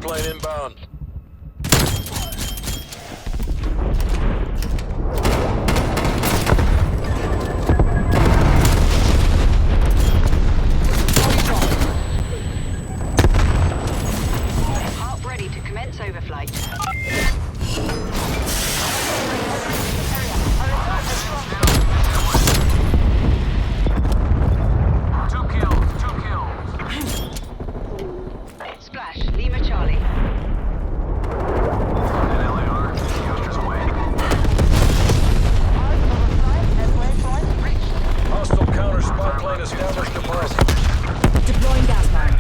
plane inbound. Harp ready to commence overflight. Splash, Lima Charlie. Hostile counter spy plane established above. Deploying gas pan.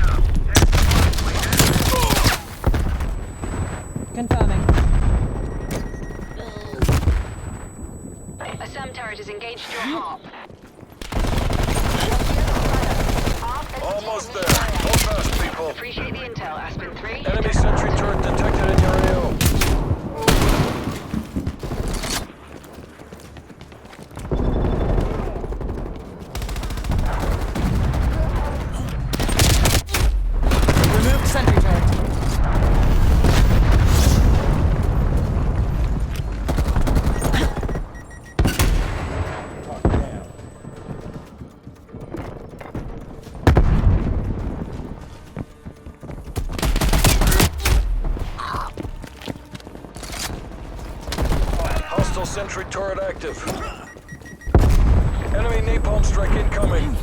Confirming. A SAM turret has engaged your Harp. Almost there. Hold fast, people. Appreciate the intel, Aspen 3. Enemy sentry turret detected in your AO. Removed sentry turret. Hostile sentry turret active. Enemy napalm strike incoming.